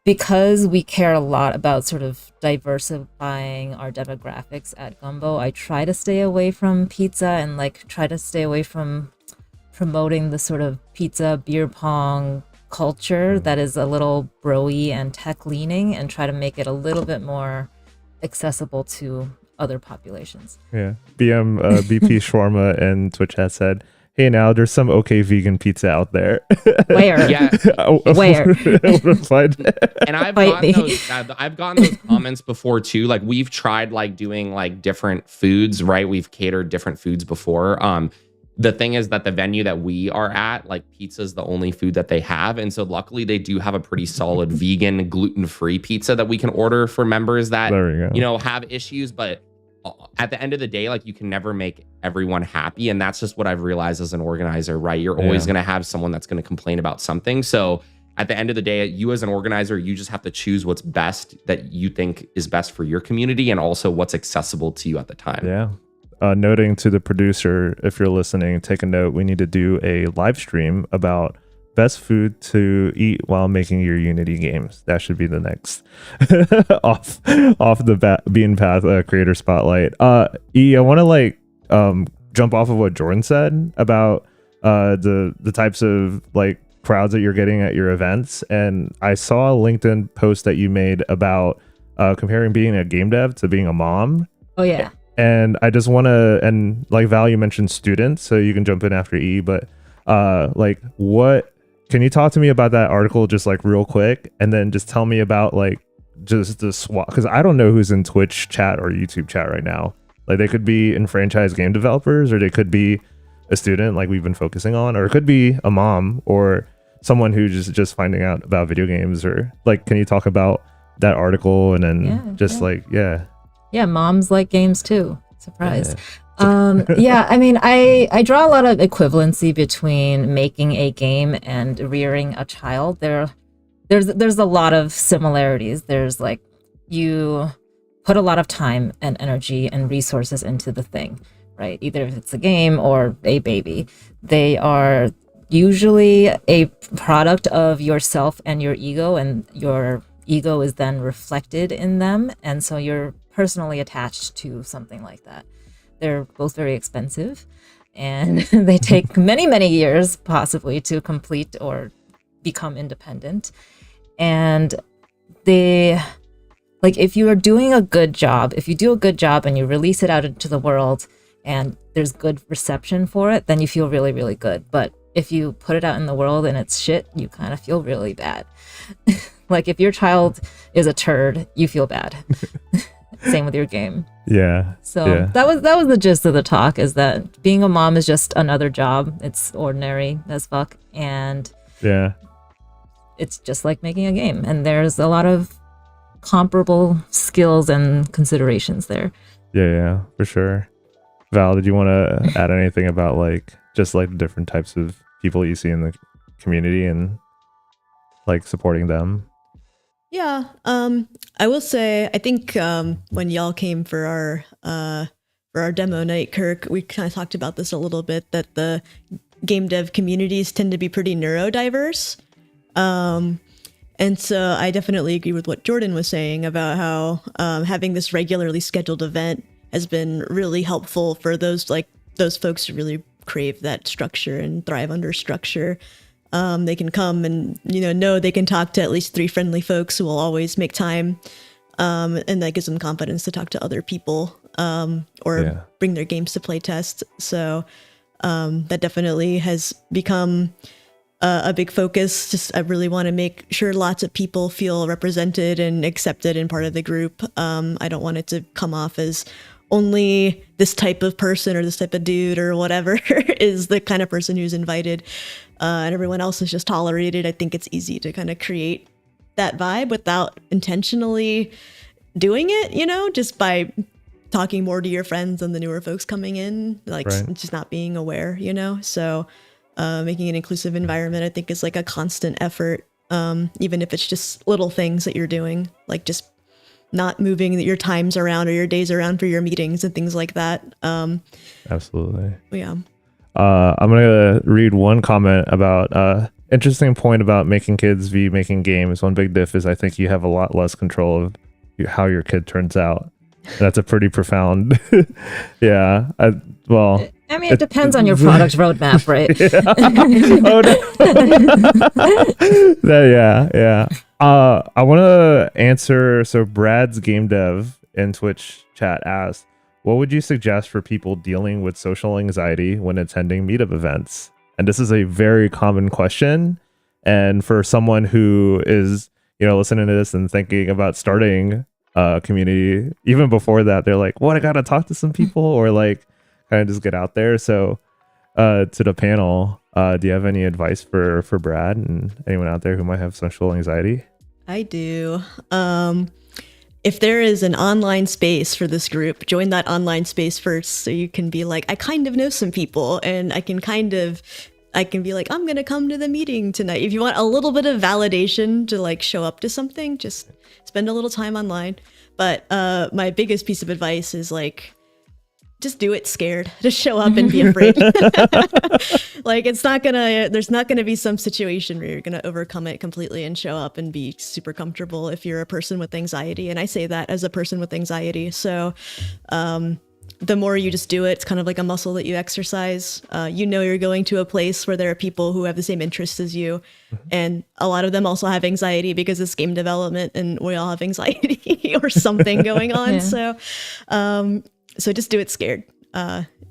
because we care a lot about sort of diversifying our demographics at Gumbo, I try to stay away from pizza and like try to stay away from promoting the sort of pizza beer pong culture that is a little bro-y and tech leaning, and try to make it a little bit more accessible to other populations. Yeah. BP Shawarma and Twitch has said, hey, now there's some okay vegan pizza out there. Where? Yeah. Where? And I've gotten those comments before too. Like we've tried like doing like different foods, right? We've catered different foods before. The thing is that the venue that we are at, like pizza is the only food that they have. And so luckily they do have a pretty solid vegan gluten-free pizza that we can order for members that, have issues. But at the end of the day, like you can never make everyone happy. And that's just what I've realized as an organizer, right? You're always going to have someone that's going to complain about something. So at the end of the day, you as an organizer, you just have to choose what's best that you think is best for your community and also what's accessible to you at the time. Yeah. Noting to the producer, if you're listening, take a note. We need to do a live stream about best food to eat while making your Unity games. That should be the next off the beaten path creator spotlight. I want to jump off of what Jordan said about the types of like crowds that you're getting at your events. And I saw a LinkedIn post that you made about comparing being a game dev to being a mom. Oh yeah. And I just want to, and like Val, you mentioned students, so you can jump in after E, but can you talk to me about that article just like real quick, and then just tell me about like just the swap, because I don't know who's in Twitch chat or YouTube chat right now. Like they could be enfranchised game developers, or they could be a student like we've been focusing on, or it could be a mom or someone who's just finding out about video games, or like, can you talk about that article and then Yeah, moms like games too. Surprise. I mean, I draw a lot of equivalency between making a game and rearing a child. There's a lot of similarities. There's like, you put a lot of time and energy and resources into the thing, right? Either if it's a game or a baby. They are usually a product of yourself and your ego, and your ego is then reflected in them. And so you're personally attached to something like that. They're both very expensive, and they take many, many years possibly to complete or become independent. And if you are doing a good job, if you do a good job and you release it out into the world and there's good reception for it, then you feel really, really good. But if you put it out in the world and it's shit, you kind of feel really bad. Like if your child is a turd, you feel bad. Same with your game. Yeah. So that was the gist of the talk, is that being a mom is just another job. It's ordinary as fuck, and it's just like making a game. And there's a lot of comparable skills and considerations there. Yeah, for sure. Val, did you want to add anything about like just like the different types of people you see in the community and like supporting them? Yeah, I will say, I think when y'all came for our demo night, Kirk, we kind of talked about this a little bit, that the game dev communities tend to be pretty neurodiverse. And so I definitely agree with what Jordan was saying about how having this regularly scheduled event has been really helpful for those folks who really crave that structure and thrive under structure. They can come and know they can talk to at least 3 friendly folks who will always make time, and that gives them confidence to talk to other people or bring their games to play test. So that definitely has become a big focus. Just I really want to make sure lots of people feel represented and accepted and part of the group. I don't want it to come off as only this type of person or this type of dude or whatever is the kind of person who's invited, and everyone else is just tolerated. I think it's easy to kind of create that vibe without intentionally doing it, just by talking more to your friends and the newer folks coming in, just not being aware, so making an inclusive environment, I think, is like a constant effort, even if it's just little things that you're doing, like just not moving your times around or your days around for your meetings and things like that. Absolutely. Yeah. I'm gonna read one comment about interesting point about making kids v making games. One big diff is I think you have a lot less control of how your kid turns out. That's a pretty profound. Yeah. Well, I mean, it depends on your product roadmap, right? Oh no. Yeah. I want to answer. So Brad's game dev in Twitch chat asked, what would you suggest for people dealing with social anxiety when attending meetup events? And this is a very common question. And for someone who is, listening to this and thinking about starting a community, even before that, they're like, what, I got to talk to some people, or like kind of just get out there. So to the panel, do you have any advice for Brad and anyone out there who might have social anxiety? I do. If there is an online space for this group, join that online space first so you can be like, I kind of know some people and I can be like, I'm going to come to the meeting tonight. If you want a little bit of validation to like show up to something, just spend a little time online. But my biggest piece of advice is like, just do it scared. Just show up and be afraid. Like there's not gonna be some situation where you're gonna overcome it completely and show up and be super comfortable if you're a person with anxiety. And I say that as a person with anxiety. So the more you just do it, it's kind of like a muscle that you exercise. You're going to a place where there are people who have the same interests as you. And a lot of them also have anxiety because it's game development and we all have anxiety or something going on. Yeah. So just do it scared.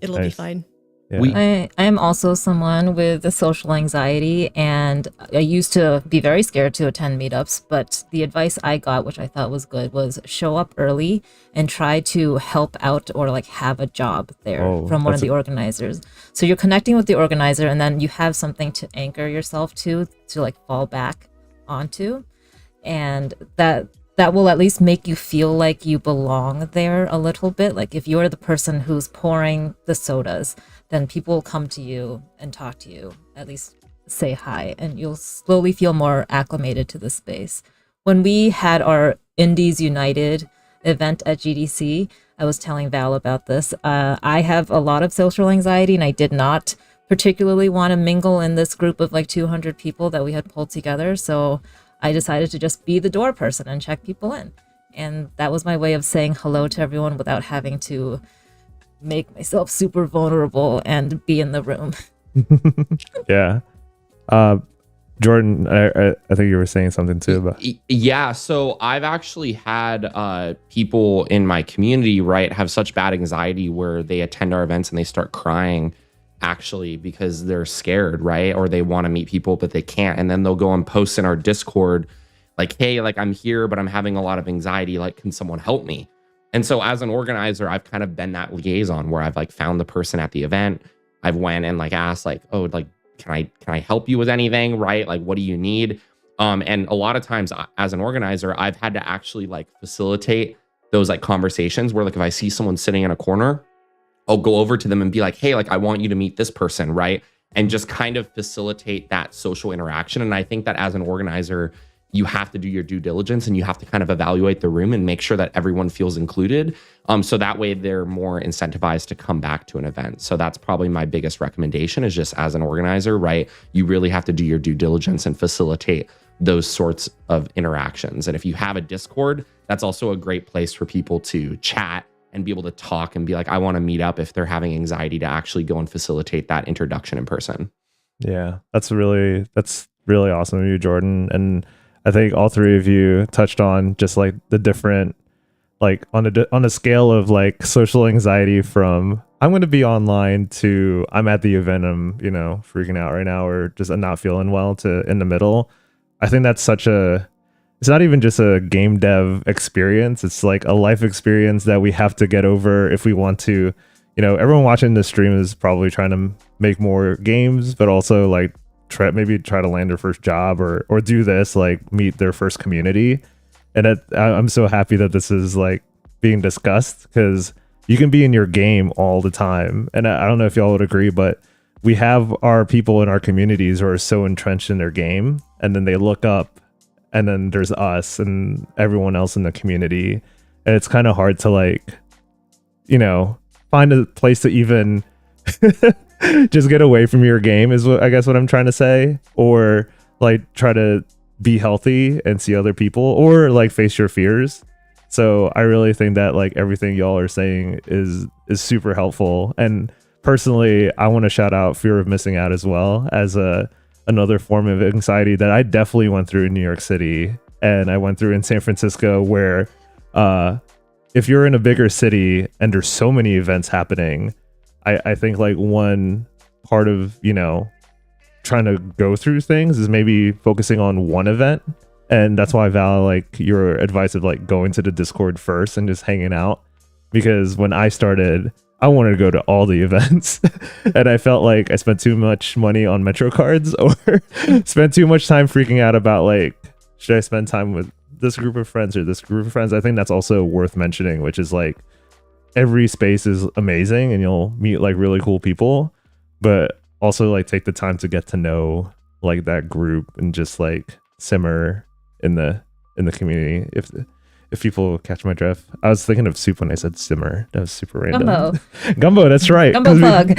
It'll be fine. Yeah. I am also someone with a social anxiety, and I used to be very scared to attend meetups, but the advice I got, which I thought was good, was show up early and try to help out or like have a job there from one of the organizers. So you're connecting with the organizer and then you have something to anchor yourself to like fall back onto. And that will at least make you feel like you belong there a little bit. Like if you're the person who's pouring the sodas, then people will come to you and talk to you, at least say hi, and you'll slowly feel more acclimated to the space. When we had our Indies United event at GDC, I was telling Val about this. I have a lot of social anxiety, and I did not particularly want to mingle in this group of like 200 people that we had pulled together. So I decided to just be the door person and check people in. And that was my way of saying hello to everyone without having to make myself super vulnerable and be in the room. Yeah. Jordan, I think you were saying something too about. Yeah, so I've actually had people in my community, right, have such bad anxiety where they attend our events and they start crying actually because they're scared, right? Or they want to meet people, but they can't. And then they'll go and post in our Discord like, hey, like I'm here, but I'm having a lot of anxiety. Like, can someone help me? And so as an organizer, I've kind of been that liaison where I've like found the person at the event. I've went and like asked like, oh, like, can I help you with anything? Right? Like, what do you need? And a lot of times as an organizer, I've had to actually like facilitate those like conversations where like, if I see someone sitting in a corner, I'll go over to them and be like, hey, like, I want you to meet this person, right? And just kind of facilitate that social interaction. And I think that as an organizer, you have to do your due diligence and you have to kind of evaluate the room and make sure that everyone feels included. So that way they're more incentivized to come back to an event. So that's probably my biggest recommendation is just as an organizer, right? You really have to do your due diligence and facilitate those sorts of interactions. And if you have a Discord, that's also a great place for people to chat and be able to talk and be like, I want to meet up if they're having anxiety to actually go and facilitate that introduction in person. Yeah, that's really awesome of you, Jordan. And I think all three of you touched on just like the different, like on a scale of like social anxiety from I'm going to be online to I'm at the event, I'm, freaking out right now, or just not feeling well to in the middle. I think that's it's not even just a game dev experience. It's like a life experience that we have to get over if we want to, everyone watching this stream is probably trying to make more games, but also like try to land their first job or do this, like meet their first community. And I'm so happy that this is like being discussed because you can be in your game all the time. And I don't know if y'all would agree, but we have our people in our communities who are so entrenched in their game, and then they look up and then there's us and everyone else in the community. And it's kind of hard to like, find a place to even just get away from your game is what I guess what I'm trying to say, or like try to be healthy and see other people, or like face your fears. So I really think that like everything y'all are saying is super helpful. And personally, I want to shout out fear of missing out as well as another form of anxiety that I definitely went through in New York City, and I went through in San Francisco, where if you're in a bigger city and there's so many events happening, I think like one part of, you know, trying to go through things is maybe focusing on one event. And that's why I value like your advice of like going to the Discord first and just hanging out, because when I started, I wanted to go to all the events and I felt like I spent too much money on Metro cards, or spent too much time freaking out about like, should I spend time with this group of friends or this group of friends? I think that's also worth mentioning, which is like every space is amazing and you'll meet like really cool people, but also like take the time to get to know like that group and just like simmer in the community. If people catch my drift, I was thinking of soup when I said simmer. That was super random. Gumbo, that's right. Gumbo plug.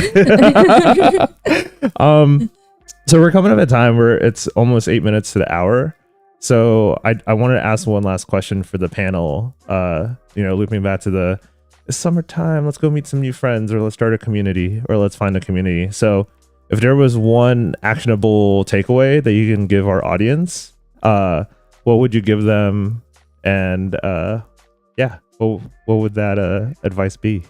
So we're coming up at time where it's almost 8 minutes to the hour. So I wanted to ask one last question for the panel. You know, looping back to it's summertime, let's go meet some new friends, or let's start a community, or let's find a community. So if there was one actionable takeaway that you can give our audience, what would you give them? And yeah, what would that advice be?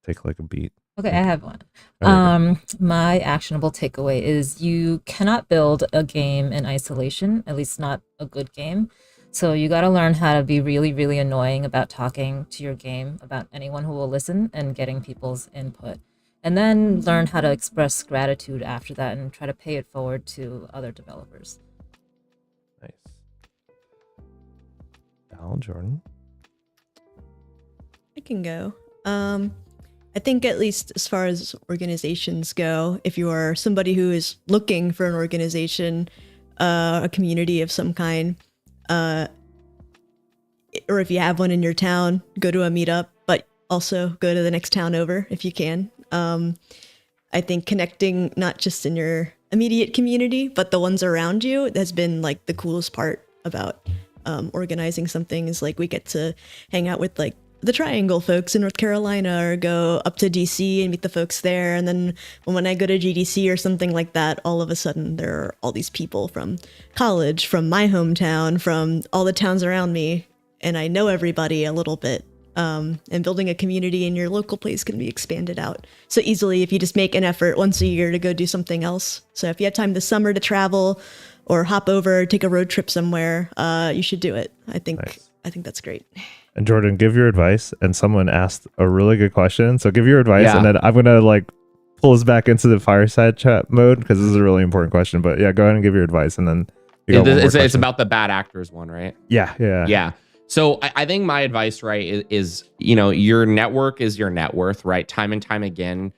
Take like a beat. Okay, I have one. Okay. My actionable takeaway is you cannot build a game in isolation, at least not a good game. So you got to learn how to be really, really annoying about talking to your game, about anyone who will listen, and getting people's input. And then learn how to express gratitude after that and try to pay it forward to other developers. Nice. Al, Jordan? I can go. I think at least as far as organizations go, if you are somebody who is looking for an organization, a community of some kind, or if you have one in your town, go to a meetup, but also go to the next town over if you can. I think connecting not just in your immediate community, but the ones around you has been like the coolest part about organizing something, is like we get to hang out with like the Triangle folks in North Carolina, or go up to DC and meet the folks there. And then when I go to GDC or something like that, all of a sudden there are all these people from college, from my hometown, from all the towns around me, and I know everybody a little bit. And building a community in your local place can be expanded out so easily if you just make an effort once a year to go do something else. So if you have time this summer to travel or hop over, take a road trip somewhere, you should do it. I think that's great. And Jordan, give your advice. And someone asked a really good question, so give your advice, and then I'm gonna like pull us back into the fireside chat mode, because this is a really important question. But yeah, go ahead and give your advice, and then it's about the bad actors one, right? Yeah. So I think my advice, right, is, you know, your network is your net worth, right? Time and time again,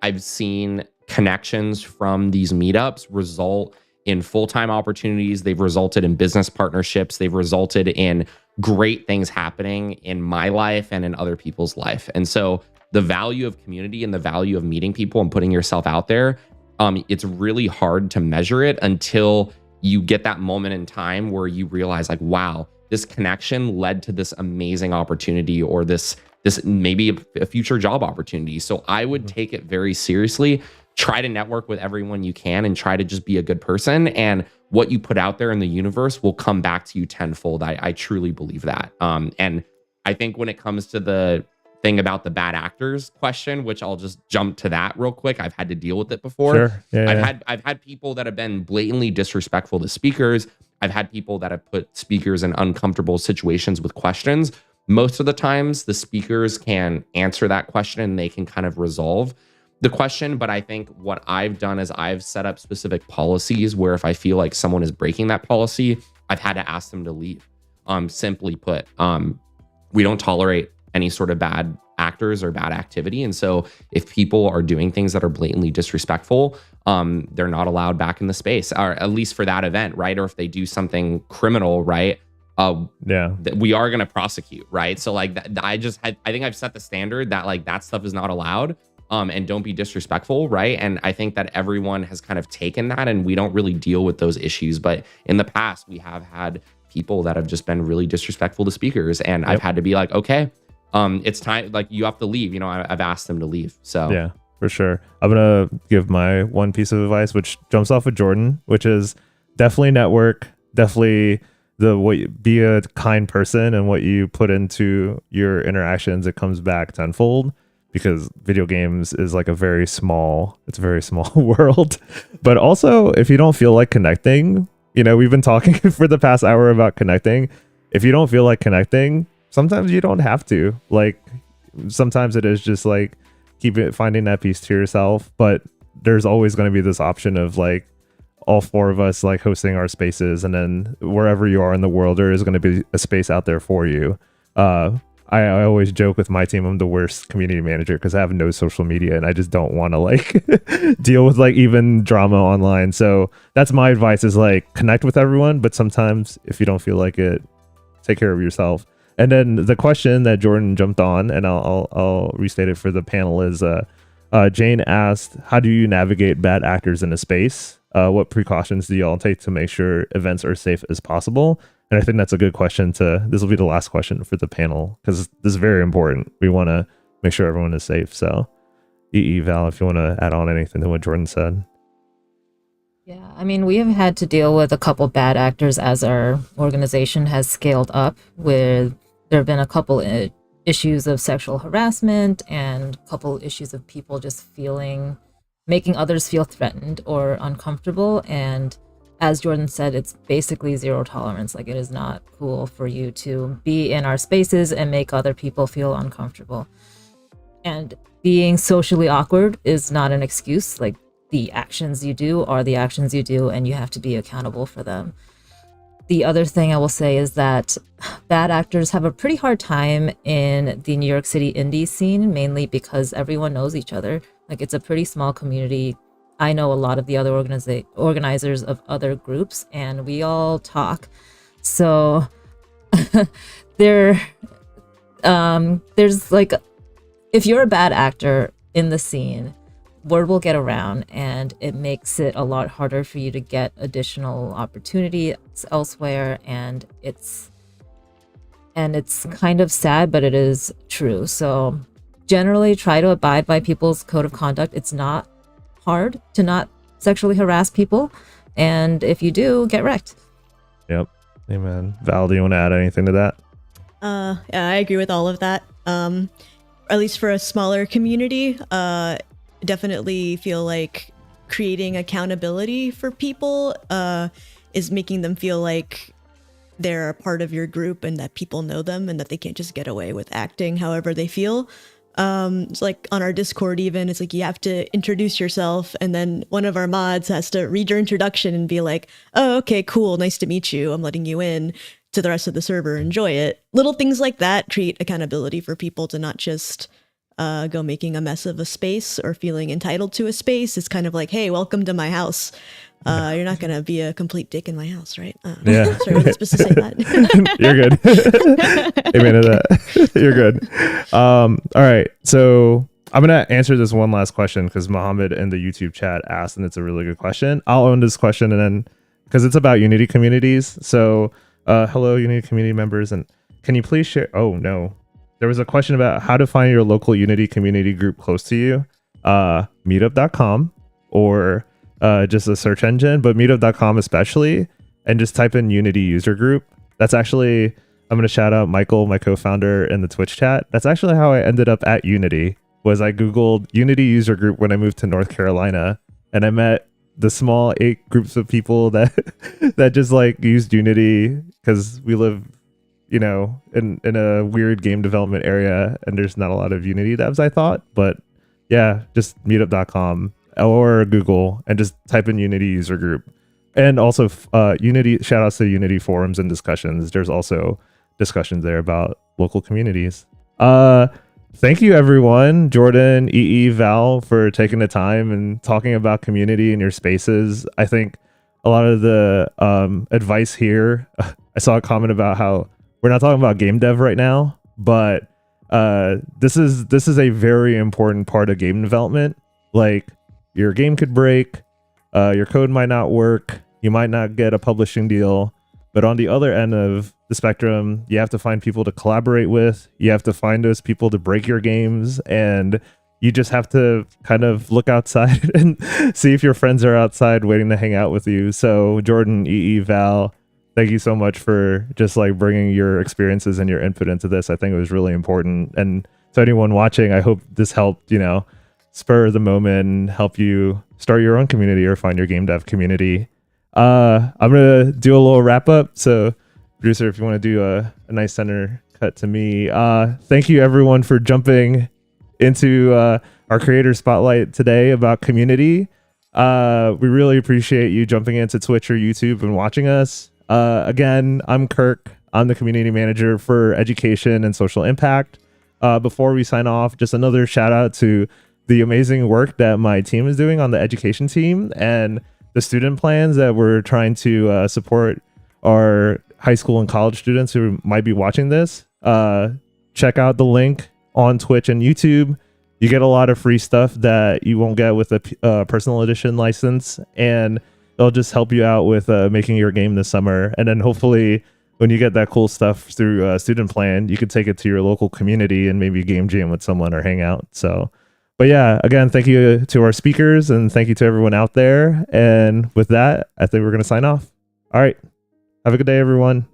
I've seen connections from these meetups result in full-time opportunities. They've resulted in business partnerships. They've resulted in great things happening in my life and in other people's life. And so the value of community and the value of meeting people and putting yourself out there, it's really hard to measure it until you get that moment in time where you realize like, wow, this connection led to this amazing opportunity, or this maybe a future job opportunity. So I would take it very seriously. Try to network with everyone you can and try to just be a good person. And what you put out there in the universe will come back to you tenfold. I truly believe that. And I think when it comes to the thing about the bad actors question, which I'll just jump to that real quick. I've had to deal with it before. Sure. Yeah, I've had people that have been blatantly disrespectful to speakers. I've had people that have put speakers in uncomfortable situations with questions. Most of the times the speakers can answer that question and they can kind of resolve the question. But I think what I've done is I've set up specific policies where if I feel like someone is breaking that policy, I've had to ask them to leave. Simply put, we don't tolerate any sort of bad actors or bad activity. And so if people are doing things that are blatantly disrespectful, they're not allowed back in the space, or at least for that event, right? Or if they do something criminal, right? we are going to prosecute, right? So like I think I've set the standard that like that stuff is not allowed, and don't be disrespectful, right? And I think that everyone has kind of taken that, and we don't really deal with those issues. But in the past, we have had people that have just been really disrespectful to speakers, and I've had to be like, okay, it's time, like you have to leave. You know, I've asked them to leave. So yeah, for sure. I'm gonna give my one piece of advice, which jumps off of Jordan, which is definitely network, definitely be a kind person, and what you put into your interactions, it comes back tenfold, because video games is like it's a very small world. But also, if you don't feel like connecting, you know, we've been talking for the past hour about connecting. If you don't feel like connecting, sometimes you don't have to. Like, sometimes it is just like finding that peace to yourself. But there's always going to be this option of like all four of us like hosting our spaces, and then wherever you are in the world, there is going to be a space out there for you. I always joke with my team, I'm the worst community manager because I have no social media, and I just don't want to like deal with like even drama online. So that's my advice, is like connect with everyone, but sometimes if you don't feel like it, take care of yourself. And then the question that Jordan jumped on, and I'll restate it for the panel, is Jane asked, how do you navigate bad actors in a space? What precautions do y'all take to make sure events are safe as possible? And I think that's a good question this will be the last question for the panel, because this is very important. We want to make sure everyone is safe. So Val, if you want to add on anything to what Jordan said. Yeah, I mean, we have had to deal with a couple bad actors as our organization has scaled up. There have been a couple issues of sexual harassment and a couple issues of people just making others feel threatened or uncomfortable. And as Jordan said, it's basically zero tolerance. Like, it is not cool for you to be in our spaces and make other people feel uncomfortable. And being socially awkward is not an excuse. Like, the actions you do are the actions you do, and you have to be accountable for them. The other thing I will say is that bad actors have a pretty hard time in the New York City indie scene, mainly because everyone knows each other. Like, it's a pretty small community. I know a lot of the other organizers of other groups, and we all talk. So there's like, if you're a bad actor in the scene, word will get around, and it makes it a lot harder for you to get additional opportunities elsewhere. And it's kind of sad, but it is true. So generally try to abide by people's code of conduct. It's not hard to not sexually harass people, and if you do, get wrecked. Yep. Amen. Val, do you want to add anything to that? Yeah, I agree with all of that. At least for a smaller community, definitely feel like creating accountability for people is making them feel like they're a part of your group, and that people know them, and that they can't just get away with acting however they feel. It's like on our Discord even, it's like you have to introduce yourself, and then one of our mods has to read your introduction and be like, oh, okay, cool, nice to meet you, I'm letting you in to the rest of the server, enjoy it. Little things like that create accountability for people to not just go making a mess of a space or feeling entitled to a space. It's kind of like, hey, welcome to my house. You're not going to be a complete dick in my house, right? Yeah. Sorry, I was supposed to say that. You're good. Amen to that. You're good. All right. So I'm going to answer this one last question, because Mohammed in the YouTube chat asked, and it's a really good question. I'll own this question, and then, because it's about Unity communities. So hello, Unity community members. And can you please share? Oh, no. There was a question about how to find your local Unity community group close to you. Meetup.com or just a search engine, but meetup.com especially, and just type in Unity user group. That's actually, I'm going to shout out Michael, my co-founder, in the Twitch chat. That's actually how I ended up at Unity, was I Googled Unity user group when I moved to North Carolina, and I met the small 8 groups of people that just like used Unity, because we live, you know, in a weird game development area, and there's not a lot of Unity devs, I thought. But yeah, just meetup.com or Google and just type in Unity user group. And also Unity, shout outs to Unity forums and discussions. There's also discussions there about local communities. Thank you everyone, Jordan, Val, for taking the time and talking about community in your spaces. I think a lot of the advice here I saw a comment about how we're not talking about game dev right now, but this is a very important part of game development. Like, your game could break, your code might not work, you might not get a publishing deal, but on the other end of the spectrum, you have to find people to collaborate with, you have to find those people to break your games, and you just have to kind of look outside and see if your friends are outside waiting to hang out with you. So Jordan, EE, Val, thank you so much for just like bringing your experiences and your input into this. I think it was really important. And to anyone watching, I hope this helped, spur the moment and help you start your own community or find your game dev community. I'm going to do a little wrap up. So producer, if you want to do a nice center cut to me. Thank you everyone for jumping into our creator spotlight today about community. We really appreciate you jumping into Twitch or YouTube and watching us. Again, I'm Kirk. I'm the community manager for education and social impact. Before we sign off, just another shout out to the amazing work that my team is doing on the education team and the student plans that we're trying to support our high school and college students who might be watching this. Check out the link on Twitch and YouTube. You get a lot of free stuff that you won't get with a personal edition license, and it'll just help you out with making your game this summer. And then hopefully when you get that cool stuff through student plan, you can take it to your local community and maybe game jam with someone or hang out. So, but yeah, again, thank you to our speakers and thank you to everyone out there. And with that, I think we're going to sign off. All right. Have a good day, everyone.